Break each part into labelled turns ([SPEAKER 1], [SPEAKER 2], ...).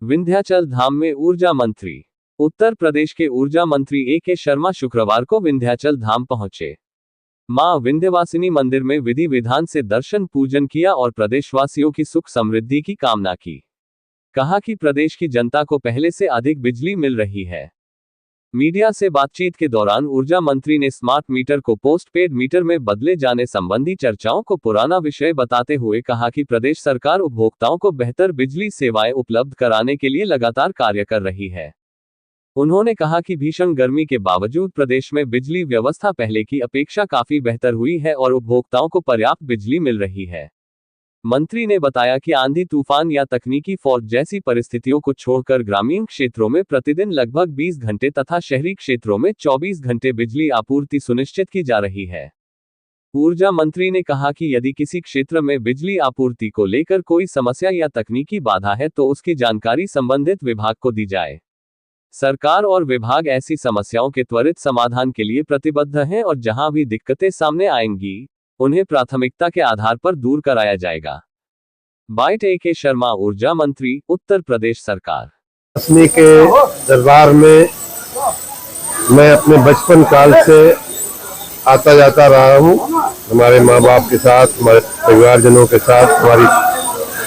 [SPEAKER 1] विंध्याचल धाम में ऊर्जा मंत्री। उत्तर प्रदेश के ऊर्जा मंत्री ए.के. शर्मा शुक्रवार को विंध्याचल धाम पहुंचे। मां विंध्यवासिनी मंदिर में विधि विधान से दर्शन पूजन किया और प्रदेशवासियों की सुख समृद्धि की कामना की। कहा कि प्रदेश की जनता को पहले से अधिक बिजली मिल रही है। मीडिया से बातचीत के दौरान ऊर्जा मंत्री ने स्मार्ट मीटर को पोस्ट पेड मीटर में बदले जाने संबंधी चर्चाओं को पुराना विषय बताते हुए कहा कि प्रदेश सरकार उपभोक्ताओं को बेहतर बिजली सेवाएं उपलब्ध कराने के लिए लगातार कार्य कर रही है। उन्होंने कहा कि भीषण गर्मी के बावजूद प्रदेश में बिजली व्यवस्था पहले की अपेक्षा काफी बेहतर हुई है और उपभोक्ताओं को पर्याप्त बिजली मिल रही है। मंत्री ने बताया कि आंधी तूफान या तकनीकी फॉल्ट जैसी परिस्थितियों को छोड़कर ग्रामीण क्षेत्रों में प्रतिदिन लगभग 20 घंटे तथा शहरी क्षेत्रों में 24 घंटे बिजली आपूर्ति सुनिश्चित की जा रही है। ऊर्जा मंत्री ने कहा कि यदि किसी क्षेत्र में बिजली आपूर्ति को लेकर कोई समस्या या तकनीकी बाधा है तो उसकी जानकारी संबंधित विभाग को दी जाए। सरकार और विभाग ऐसी समस्याओं के त्वरित समाधान के लिए प्रतिबद्ध हैं और जहां भी दिक्कतें सामने आएंगी उन्हें प्राथमिकता के आधार पर दूर कराया जाएगा। Bite A K. शर्मा, ऊर्जा मंत्री, उत्तर प्रदेश सरकार।
[SPEAKER 2] असनी के दरबार में मैं अपने बचपन काल से आता जाता रहा हूँ। हमारे माँ बाप के साथ, हमारे परिवारजनों के साथ हमारी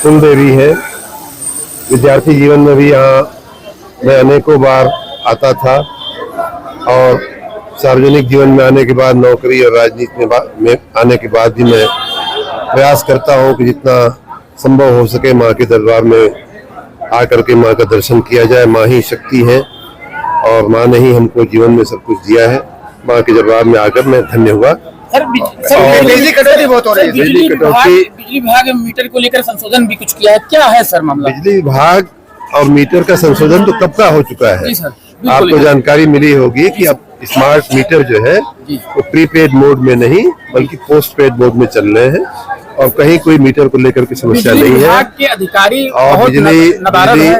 [SPEAKER 2] कुलदेवी है। विद्यार्थी जीवन में भी यहाँ मैं अनेकों बार आता था और सार्वजनिक जीवन में आने के बाद, नौकरी और राजनीति में आने के बाद भी मैं प्रयास करता हूं कि जितना संभव हो सके मां के दरबार में आकर के मां का दर्शन किया जाए। मां ही शक्ति है और मां ने ही हमको जीवन में सब कुछ दिया है। मां के दरबार में आकर मैं धन्य हुआ।
[SPEAKER 3] बिजली कटौती बहुत हो रही है।
[SPEAKER 2] बिजली कटौती,
[SPEAKER 3] बिजली विभाग मीटर को लेकर संशोधन भी कुछ किया है, क्या है सर मामला?
[SPEAKER 2] बिजली विभाग और मीटर का संशोधन तो कब का हो चुका है। आपको जानकारी मिली होगी कि अब स्मार्ट मीटर जो है वो प्रीपेड मोड में नहीं बल्कि पोस्ट पेड मोड में चल रहे हैं और कहीं कोई मीटर को लेकर के समस्या नहीं है।
[SPEAKER 3] के अधिकारी
[SPEAKER 2] और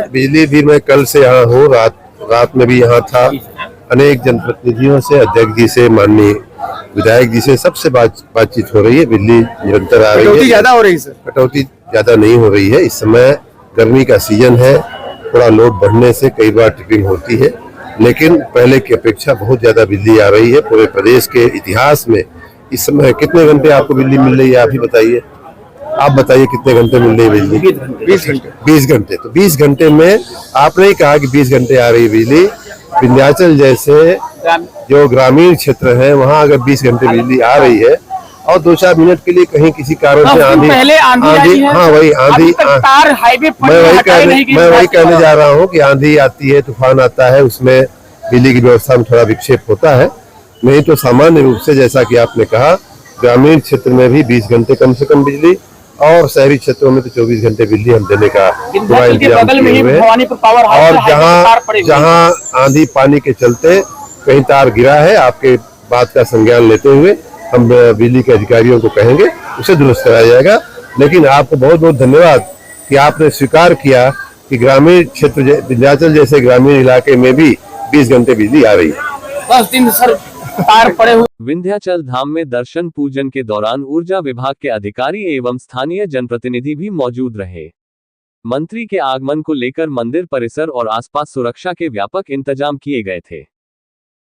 [SPEAKER 2] बिजली भी मैं कल से यहाँ हूँ, रात में भी यहाँ था। अनेक जनप्रतिनिधियों से, अध्यक्ष जी से, माननीय विधायक जी से, सबसे बातचीत हो रही है। बिजली निरंतर आ रही है।
[SPEAKER 3] कटौती ज्यादा हो रही है सर?
[SPEAKER 2] कटौती ज्यादा नहीं हो रही है। इस समय गर्मी का सीजन है, थोड़ा लोड बढ़ने से कई बार ट्रिपिंग होती है, लेकिन पहले की अपेक्षा बहुत ज्यादा बिजली आ रही है। पूरे प्रदेश के इतिहास में इस समय कितने घंटे आपको बिजली मिल रही है, आप ही बताइए। आप बताइए कितने घंटे मिल रही है बिजली?
[SPEAKER 3] 20 घंटे।
[SPEAKER 2] 20 घंटे। तो 20 घंटे में आपने ही कहा कि 20 घंटे आ रही है बिजली। विंध्याचल जैसे जो ग्रामीण क्षेत्र है वहाँ अगर 20 घंटे बिजली आ रही है और 2-4 मिनट के लिए कहीं किसी कारण से आंधी, हाँ वही आंधी, मैं वही कहने जा रहा हूँ कि आंधी आती है, तूफान आता है, उसमें बिजली की व्यवस्था में थोड़ा विक्षेप होता है। नहीं तो सामान्य रूप से जैसा कि आपने कहा, ग्रामीण क्षेत्र में भी 20 घंटे कम से कम बिजली और शहरी क्षेत्रों में तो 24 घंटे बिजली हम देने का पूरा इंतजाम किए हुए हैं। और जहाँ आंधी पानी के चलते कहीं तार गिरा है, आपके बात का संज्ञान लेते हुए हम बिजली के अधिकारियों को कहेंगे, उसे दुरुस्त कराया जाएगा। लेकिन आपको बहुत बहुत धन्यवाद कि आपने स्वीकार किया कि ग्रामीण क्षेत्र विंध्याचल जैसे ग्रामीण इलाके में भी 20 घंटे बिजली आ रही है।
[SPEAKER 3] 10 दिन सर तार पड़े हुए।
[SPEAKER 1] विंध्याचल धाम में दर्शन पूजन के दौरान ऊर्जा विभाग के अधिकारी एवं स्थानीय जनप्रतिनिधि भी मौजूद रहे। मंत्री के आगमन को लेकर मंदिर परिसर और आसपास सुरक्षा के व्यापक इंतजाम किए गए थे।